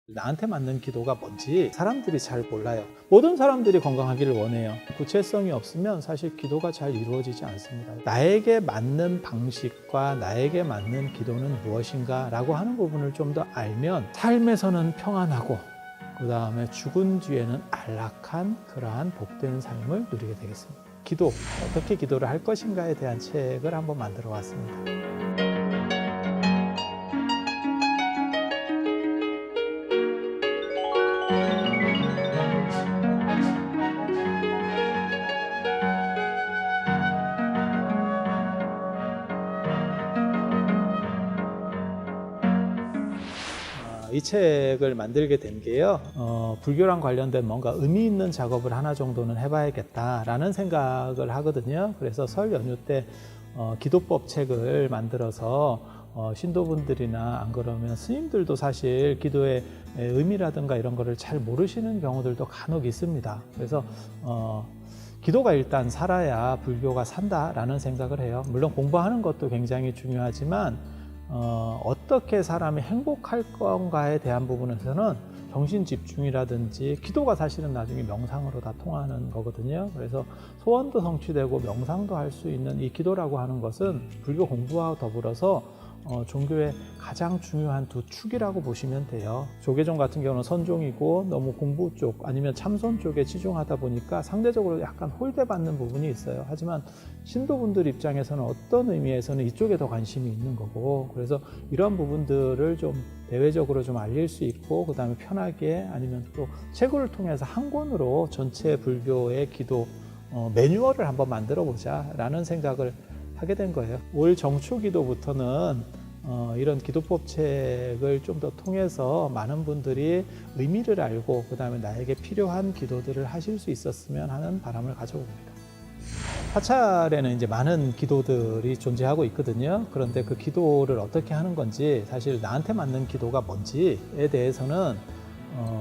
나한테 맞는 기도가 뭔지 사람들이 잘 몰라요. 모든 사람들이 건강하기를 원해요. 구체성이 없으면 사실 기도가 잘 이루어지지 않습니다. 나에게 맞는 방식과 나에게 맞는 기도는 무엇인가 라고 하는 부분을 좀 더 알면 삶에서는 평안하고 그 다음에 죽은 뒤에는 안락한 그러한 복된 삶을 누리게 되겠습니다. 기도, 어떻게 기도를 할 것인가에 대한 책을 한번 만들어 왔습니다. 이 책을 만들게 된 게요, 불교랑 관련된 뭔가 의미 있는 작업을 하나 정도는 해봐야겠다라는 생각을 하거든요. 그래서 설 연휴 때 기도법 책을 만들어서 신도분들이나 안 그러면 스님들도 사실 기도의 의미라든가 이런 거를 잘 모르시는 경우들도 간혹 있습니다. 그래서 기도가 일단 살아야 불교가 산다라는 생각을 해요. 물론 공부하는 것도 굉장히 중요하지만 어떻게 사람이 행복할 건가에 대한 부분에서는 정신 집중이라든지 기도가 사실은 나중에 명상으로 다 통하는 거거든요. 그래서 소원도 성취되고 명상도 할 수 있는 이 기도라고 하는 것은 불교 공부와 더불어서 종교의 가장 중요한 두 축이라고 보시면 돼요. 조계종 같은 경우는 선종이고 너무 공부 쪽 아니면 참선 쪽에 치중하다 보니까 상대적으로 약간 홀대받는 부분이 있어요. 하지만 신도분들 입장에서는 어떤 의미에서는 이쪽에 더 관심이 있는 거고, 그래서 이런 부분들을 좀 대외적으로 좀 알릴 수 있고 그 다음에 편하게 아니면 또 책을 통해서 한 권으로 전체 불교의 기도 매뉴얼을 한번 만들어 보자 라는 생각을 하게 된 거예요. 올 정초기도부터는 이런 기도법 책을 좀 더 통해서 많은 분들이 의미를 알고 그 다음에 나에게 필요한 기도들을 하실 수 있었으면 하는 바람을 가져봅니다. 사찰에는 이제 많은 기도들이 존재하고 있거든요. 그런데 그 기도를 어떻게 하는 건지, 사실 나한테 맞는 기도가 뭔지에 대해서는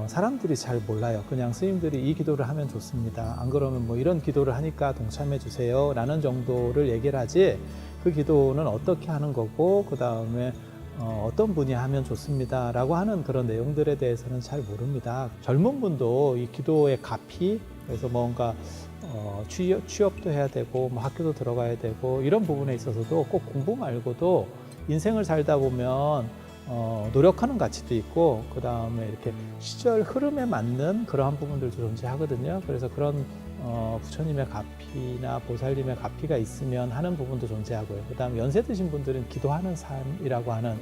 사람들이 잘 몰라요. 그냥 스님들이 이 기도를 하면 좋습니다. 안 그러면 뭐 이런 기도를 하니까 동참해 주세요 라는 정도를 얘기를 하지, 그 기도는 어떻게 하는 거고 그 다음에 어떤 분이 하면 좋습니다 라고 하는 그런 내용들에 대해서는 잘 모릅니다. 젊은 분도 이 기도의 가피, 그래서 뭔가 취업도 해야 되고 뭐 학교도 들어가야 되고 이런 부분에 있어서도 꼭 공부 말고도 인생을 살다 보면 노력하는 가치도 있고 그 다음에 이렇게 시절 흐름에 맞는 그러한 부분들도 존재하거든요. 그래서 그런 부처님의 가피나 보살님의 가피가 있으면 하는 부분도 존재하고요. 그 다음에 연세 드신 분들은 기도하는 삶이라고 하는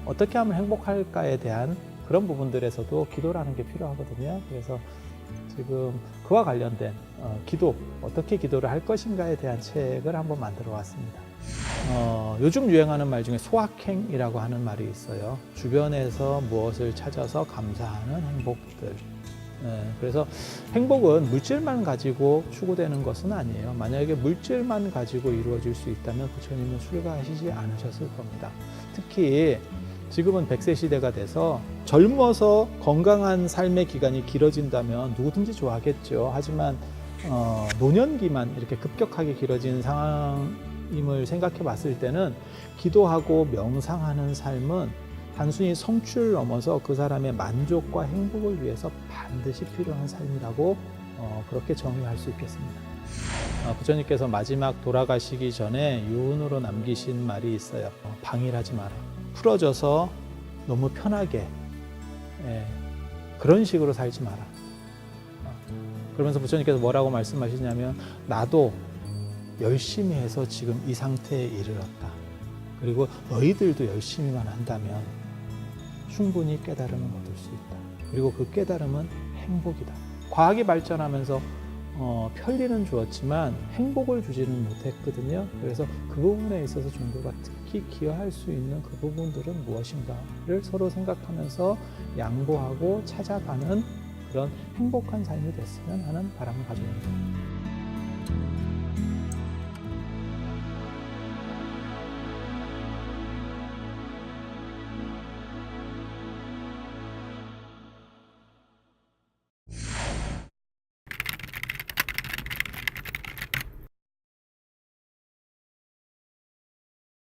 어떻게 하면 행복할까에 대한 그런 부분들에서도 기도라는 게 필요하거든요. 그래서 지금 그와 관련된 기도, 어떻게 기도를 할 것인가에 대한 책을 한번 만들어 왔습니다. 요즘 유행하는 말 중에 소확행이라고 하는 말이 있어요. 주변에서 무엇을 찾아서 감사하는 행복들. 그래서 행복은 물질만 가지고 추구되는 것은 아니에요. 만약에 물질만 가지고 이루어질 수 있다면 부처님은 출가하시지 않으셨을 겁니다. 특히 지금은 100세 시대가 돼서 젊어서 건강한 삶의 기간이 길어진다면 누구든지 좋아하겠죠. 하지만 노년기만 이렇게 급격하게 길어지는 상황임을 생각해 봤을 때는 기도하고 명상하는 삶은 단순히 성취를 넘어서 그 사람의 만족과 행복을 위해서 반드시 필요한 삶이라고 그렇게 정의할 수 있겠습니다. 부처님께서 마지막 돌아가시기 전에 유언으로 남기신 말이 있어요. 방일하지 마라. 풀어져서 너무 편하게 그런 식으로 살지 마라. 그러면서 부처님께서 뭐라고 말씀하시냐면, 나도 열심히 해서 지금 이 상태에 이르렀다. 그리고 너희들도 열심히만 한다면 충분히 깨달음을 얻을 수 있다. 그리고 그 깨달음은 행복이다. 과학이 발전하면서 편리는 주었지만 행복을 주지는 못했거든요. 그래서 그 부분에 있어서 종교가 특히 기여할 수 있는 그 부분들은 무엇인가를 서로 생각하면서 양보하고 찾아가는 그런 행복한 삶이 됐으면 하는 바람을 가지고 있습니다.